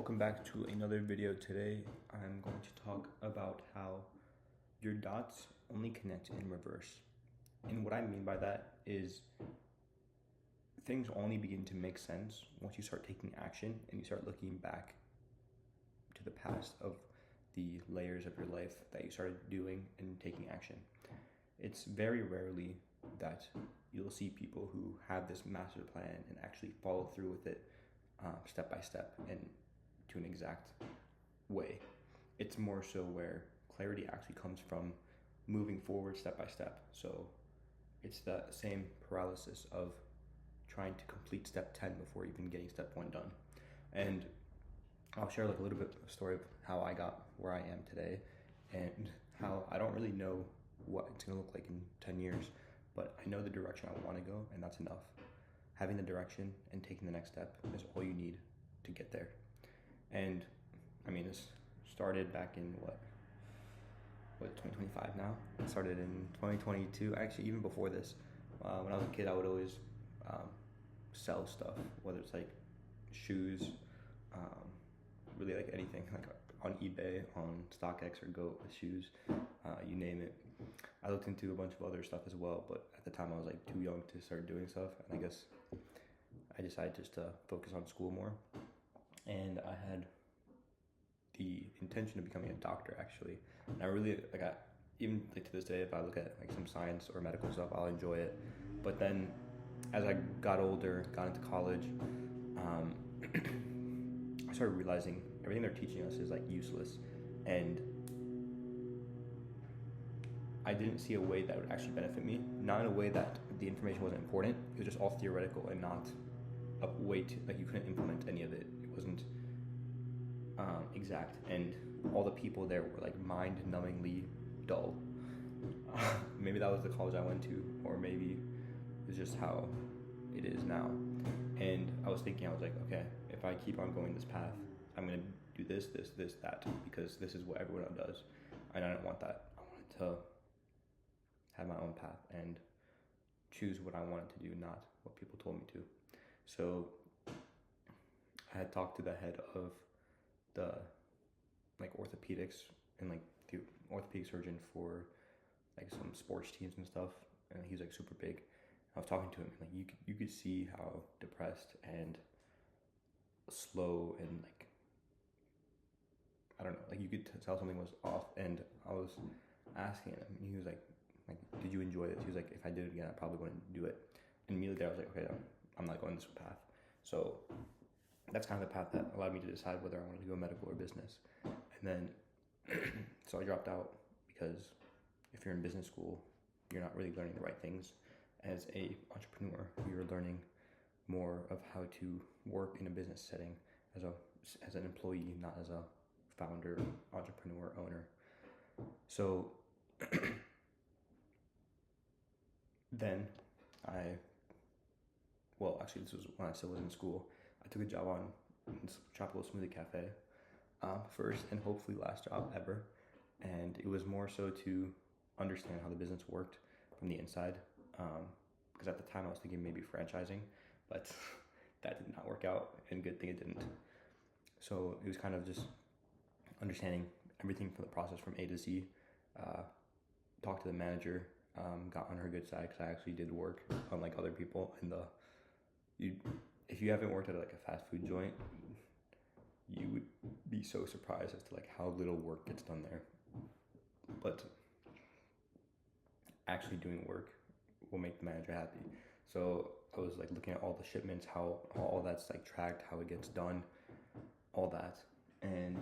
welcome back to another video. Today I'm going to talk about how your dots only connect in reverse. And what I mean by that is things only begin to make sense once you start taking action and you start looking back to the past of the layers of your life that you started doing and taking action. It's very rarely that you'll see people who have this master plan and actually follow through with it step by step and to an exact way. It's more so where clarity actually comes from moving forward step by step. So it's that same paralysis of trying to complete step 10 before even getting step 1 done. And I'll share like a little bit of a story of how I got where I am today and how I don't really know what it's gonna look like in 10 years, but I know the direction I wanna go, and that's enough. Having the direction and taking the next step is all you need to get there. And I mean, this started back in what 2025 now? It started in 2022. Actually, even before this, when I was a kid, I would always sell stuff, whether it's like shoes, really like anything, like on eBay, on StockX or Go with shoes, you name it. I looked into a bunch of other stuff as well, but at the time I was like too young to start doing stuff, and I guess I decided just to focus on school more. And I had the intention of becoming a doctor actually, and I really even like to this day, if I look at like some science or medical stuff, I'll enjoy it. But then as I got older, got into college, I started realizing everything they're teaching us is like useless, and I didn't see a way that would actually benefit me. Not in a way that the information wasn't important. It was just all theoretical and not a way to, like, you couldn't implement any of it. It wasn't exact, and all the people there were like mind-numbingly dull. Maybe that was the college I went to, or maybe it's just how it is now. And I was thinking, I was like, okay, if I keep on going this path, I'm gonna do this, that, because this is what everyone else does, and I didn't want that. I wanted to have my own path and choose what I wanted to do, not what people told me to. So I had talked to the head of the like orthopedics and like the orthopedic surgeon for like some sports teams and stuff, and he's like super big. I was talking to him, and like you could see how depressed and slow and like, I don't know, like you could tell something was off. And I was asking him, and he was like, did you enjoy this? He was like, if I did it again, I probably wouldn't do it. And immediately I was like, okay, I'm not going this path. So that's kind of the path that allowed me to decide whether I wanted to go medical or business. And then so I dropped out, because if you're in business school, you're not really learning the right things. As a entrepreneur, you're learning more of how to work in a business setting as an employee, not as a founder, entrepreneur, owner. So then actually this was when I still was in school. I took a job on Tropical Smoothie Cafe, first and hopefully last job ever. And it was more so to understand how the business worked from the inside. Because at the time I was thinking maybe franchising, but that did not work out, and good thing it didn't. So it was kind of just understanding everything from the process from A to Z. Talked to the manager, got on her good side, because I actually did work, unlike other people. And if you haven't worked at like a fast food joint, you would be so surprised as to like how little work gets done there. But actually doing work will make the manager happy. So I was like looking at all the shipments, how all that's like tracked, how it gets done, all that. And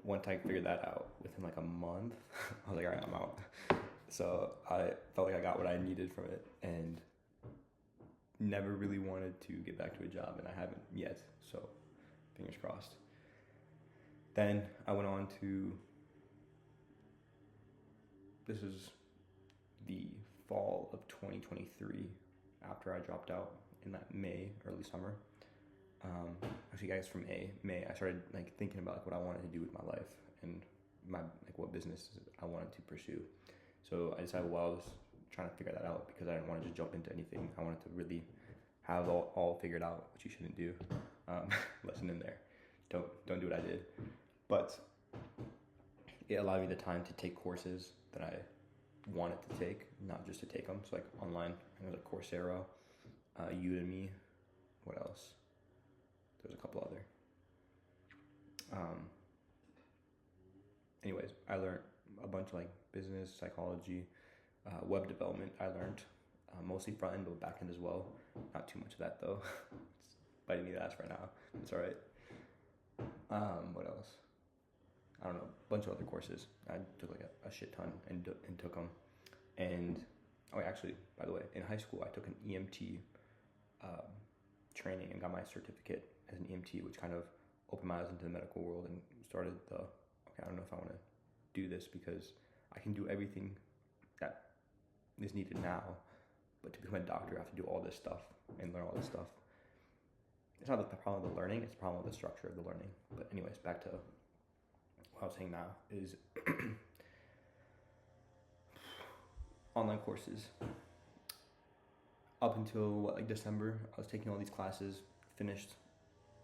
once I figured that out within like a month, I was like, all right, I'm out. So I felt like I got what I needed from it, and never really wanted to get back to a job, and I haven't yet, so fingers crossed. Then I went on to, this is the fall of 2023, after I dropped out in that May, early summer. Actually, I guess from May, I started like thinking about like what I wanted to do with my life and like what business I wanted to pursue. So I decided while I was trying to figure that out, because I didn't want to just jump into anything, I wanted to really have all figured out, which you shouldn't do. Lesson in there. Don't do what I did. But it allowed me the time to take courses that I wanted to take, not just to take them. So like online, I was like Coursera, Udemy, what else? There's a couple other. Anyways, I learned a bunch of like business, psychology, web development. I learned mostly front end, but back end as well. Not too much of that though. It's biting me the ass right now. It's all right. What else? I don't know. A bunch of other courses. I took like a shit ton and took them. And actually, by the way, in high school, I took an EMT training and got my certificate as an EMT, which kind of opened my eyes into the medical world and started I don't know if I want to do this because I can do everything that is needed now, but to become a doctor, I have to do all this stuff and learn all this stuff. It's not the problem of the learning, it's the problem of the structure of the learning. But anyways, back to what I was saying now is online courses. Up until December, I was taking all these classes, finished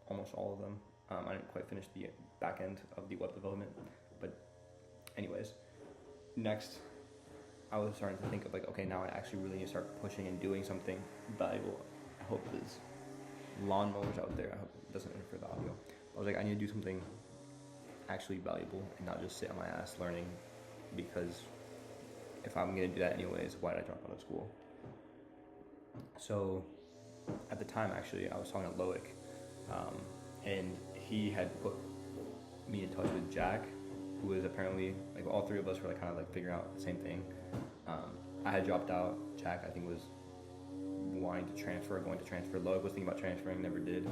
almost all of them. I didn't quite finish the back end of the web development, but anyways, next I was starting to think of okay, now I actually really need to start pushing and doing something valuable. I hope there's lawnmowers out there. I hope it doesn't interfere with the audio. I was like, I need to do something actually valuable and not just sit on my ass learning, because if I'm gonna do that anyways, why did I drop out of school? So at the time, actually, I was talking to Loic, and he had put me in touch with Jack, who was apparently all three of us were kind of figuring out the same thing. I had dropped out. Jack, I think, was going to transfer. Loic was thinking about transferring, never did.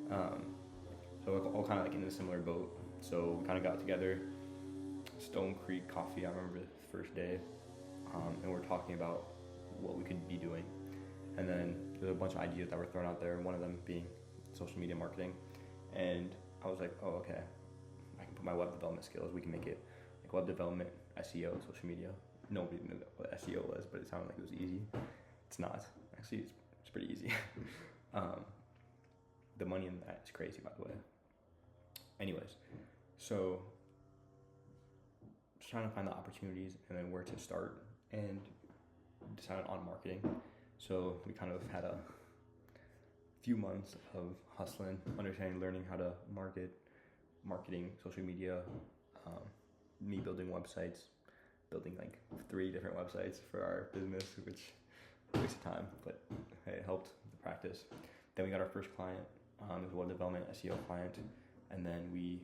So we're all kind of in a similar boat. So we kind of got together, Stone Creek Coffee, I remember the first day, and we're talking about what we could be doing. And then there's a bunch of ideas that were thrown out there, one of them being social media marketing. And I was like, oh, okay, I can put my web development skills, we can make it web development, SEO, social media. Nobody knew what SEO was, but it sounded like it was easy. It's not. Actually, it's pretty easy. The money in that is crazy, by the way. Anyways, so just trying to find the opportunities and then where to start, and decided on marketing. So we kind of had a few months of hustling, understanding, learning how to marketing, social media, me building websites, building 3 different websites for our business, which waste of time, but hey, it helped the practice. Then we got our first client, it was a web development SEO client, and then we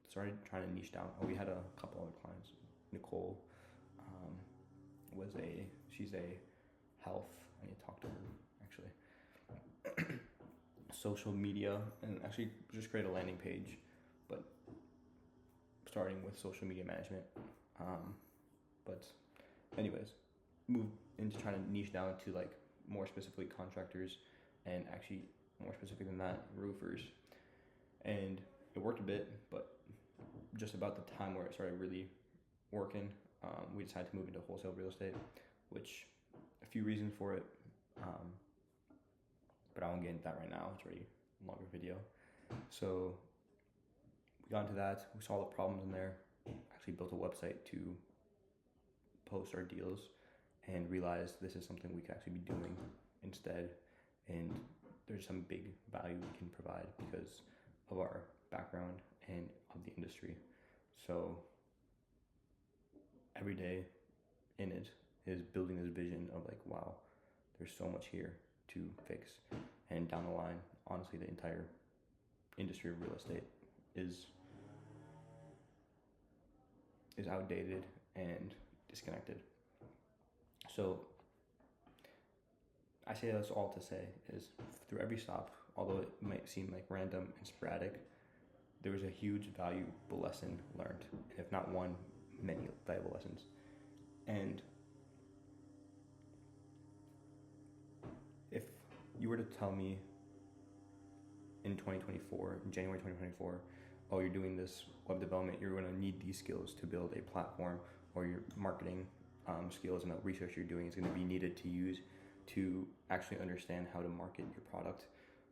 started trying to niche down. We had a couple other clients. Nicole she's a health, I need to talk to her actually. Social media, and actually just create a landing page, but starting with social media management. But anyways, moved into trying to niche down to more specifically contractors, and actually more specific than that, roofers. And it worked a bit, but just about the time where it started really working, we decided to move into wholesale real estate, which a few reasons for it, but I won't get into that right now. It's already a longer video. So we got into that. We saw the problems in there. Actually built a website to post our deals, and realized this is something we could actually be doing instead. And there's some big value we can provide because of our background and of the industry. So every day in it is building this vision of wow, there's so much here to fix. And down the line, honestly, the entire industry of real estate is outdated and disconnected. So I say this all to say is, through every stop, although it might seem random and sporadic, there was a huge valuable lesson learned, and if not one, many valuable lessons. And if you were to tell me in January 2024, oh, you're doing this web development, you're going to need these skills to build a platform, or your marketing skills and the research you're doing is going to be needed to use to actually understand how to market your product,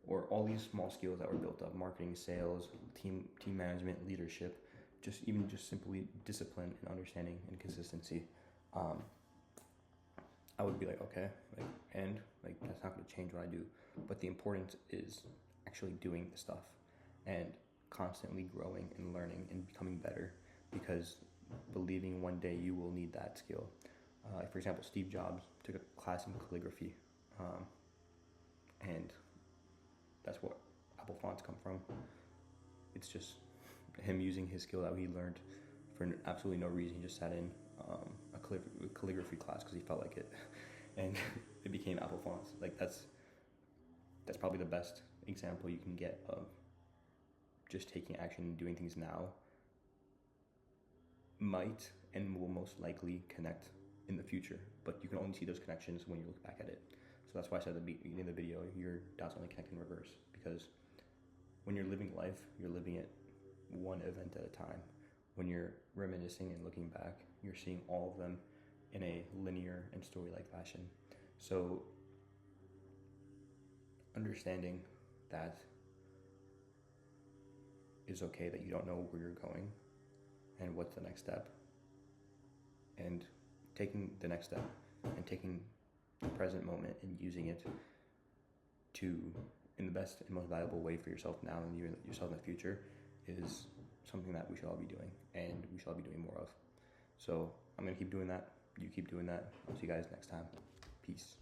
or all these small skills that were built up: marketing, sales, team management, leadership, just simply discipline and understanding and consistency. I would be like, okay, that's not going to change what I do, but the importance is actually doing the stuff and constantly growing and learning and becoming better, because believing one day you will need that skill. For example, Steve Jobs took a class in calligraphy, and that's what Apple fonts come from. It's just him using his skill that he learned for absolutely no reason. He just sat in a calligraphy class because he felt like it, and it became Apple fonts. Like that's probably the best example you can get of just taking action and doing things now might and will most likely connect in the future, but you can only see those connections when you look back at it. So that's why I said at the beginning of the video, your dots only connect in reverse, because when you're living life, you're living it one event at a time. When you're reminiscing and looking back, you're seeing all of them in a linear and story-like fashion. So understanding that it's okay that you don't know where you're going and what's the next step, and taking the next step and taking the present moment and using it to in the best and most valuable way for yourself now and yourself in the future is something that we should all be doing, and we should all be doing more of. So I'm going to keep doing that. You keep doing that. I'll see you guys next time. Peace.